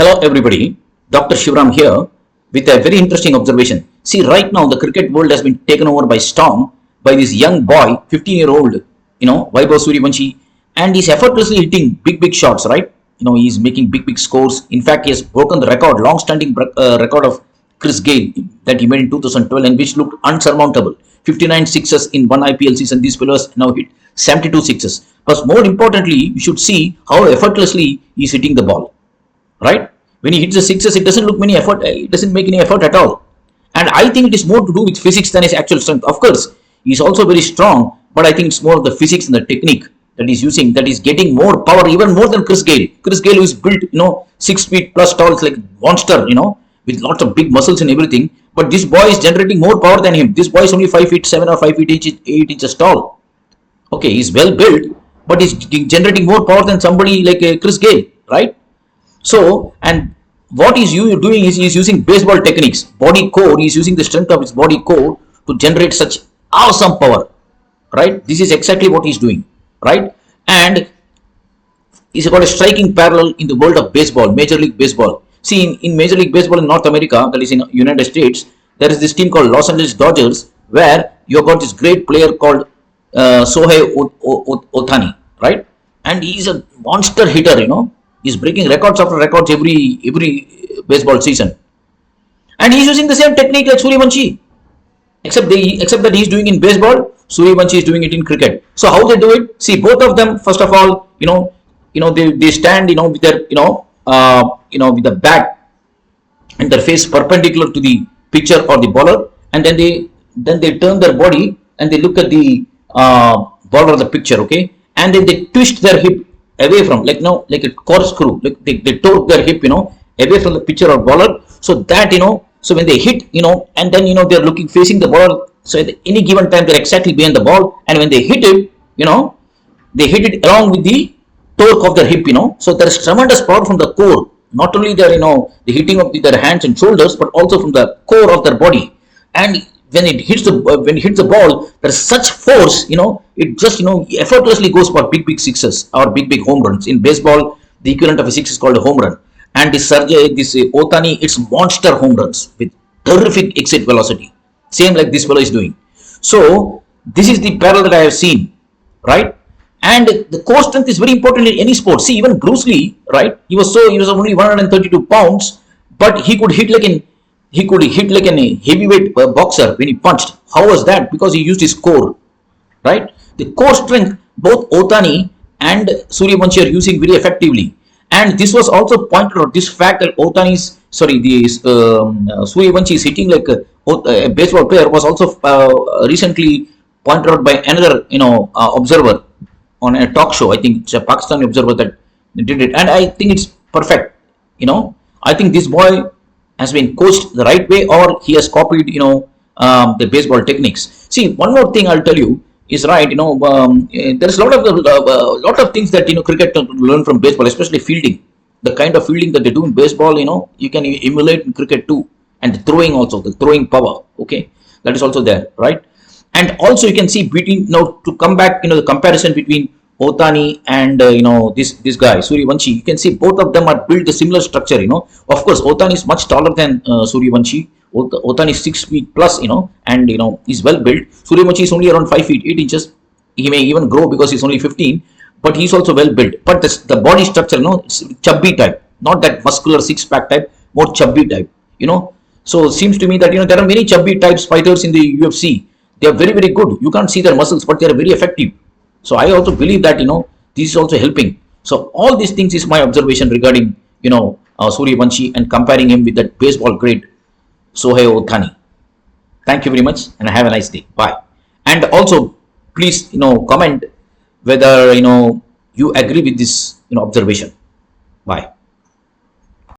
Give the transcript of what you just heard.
Hello everybody, Dr. Shivram here with a very interesting observation. See, right now the cricket world has been taken over by storm by this young boy, 15-year-old, Vaibhav Suryavanshi, and he's effortlessly hitting big shots, right? He's making big scores. In fact, he has broken the record, long-standing record of Cric that he made in 2012 and which looked unsurmountable. 59 sixes in one IPL season. These players now hit 72 sixes. But more importantly, you should see how effortlessly he's hitting the ball. Right? When he hits the sixes, it doesn't look many effort. It doesn't make any effort at all. And I think it is more to do with physics than his actual strength. Of course, he's also very strong, but I think it's more of the physics and the technique that he's using that is getting more power, even more than Cric. Cric is built, 6 feet plus tall, it's like a monster, with lots of big muscles and everything. But this boy is generating more power than him. This boy is only 5 feet 7 or 5 feet 8 inches tall. Okay, he's well built, but he's generating more power than somebody like Cric, right? So, and what he's doing is he's using baseball techniques, body core. He's using the strength of his body core to generate such awesome power, right? This is exactly what he's doing, right? And he's got a striking parallel in the world of baseball, Major League Baseball. See, in Major League Baseball in North America, that is in United States, there is this team called Los Angeles Dodgers, where you've got this great player called Shohei Ohtani, right? And he's a monster hitter, He's breaking records after records every baseball season. And he's using the same technique like Suryavanshi. Except that he's doing in baseball, Suryavanshi is doing it in cricket. So how they do it? See, both of them, first of all, they stand, with their, with the back and their face perpendicular to the pitcher or the bowler, and then they turn their body and they look at the bowler or the pitcher, okay, and then they twist their hip away from, like a corkscrew, like they torque their hip, away from the pitcher or bowler, so that, so when they hit, and then, they're facing the ball, so at any given time, they're exactly behind the ball, and when they hit it, they hit it along with the torque of their hip, so there is tremendous power from the core, not only their, the hitting of their hands and shoulders, but also from the core of their body, and when it hits the ball, there's such force, it just, effortlessly goes for big sixes or big home runs. In baseball, the equivalent of a six is called a home run. And this Ohtani, it's monster home runs with terrific exit velocity. Same like this fellow is doing. So, this is the parallel that I have seen, right? And the core strength is very important in any sport. See, even Bruce Lee, right? He was only 132 pounds, but he could hit like a heavyweight boxer when he punched. How was that? Because he used his core, right? The core strength, both Ohtani and Suryavanshi are using very effectively. And this was also pointed out, this fact that Suryavanshi is hitting like a baseball player was also recently pointed out by another, observer on a talk show. I think it's a Pakistani observer that did it. And I think it's perfect, I think this boy has been coached the right way, or he has copied, the baseball techniques. See, one more thing I'll tell you is right. There's a lot of things that cricket can learn from baseball, especially fielding. The kind of fielding that they do in baseball, you can emulate in cricket too, and the throwing also, the throwing power. Okay, that is also there, right? And also you can see between to come back, the comparison between Ohtani and this guy Suryavanshi, you can see both of them are built a similar structure. Of course, Ohtani is much taller than Suryavanshi. Ohtani is 6 feet plus, and he's well built. Suryavanshi is only around 5 feet 8 inches. He may even grow because he's only 15, but he's also well built. But the body structure, it's chubby type, not that muscular six-pack type, more chubby type. So it seems to me that there are many chubby types fighters in the UFC. They are very good. You can't see their muscles, but they are very effective. So I also believe that this is also helping. So all these things is my observation regarding Suryavanshi and comparing him with that baseball great Shohei Ohtani. Thank you very much, and have a nice day. Bye. And also please comment whether you agree with this observation. Bye.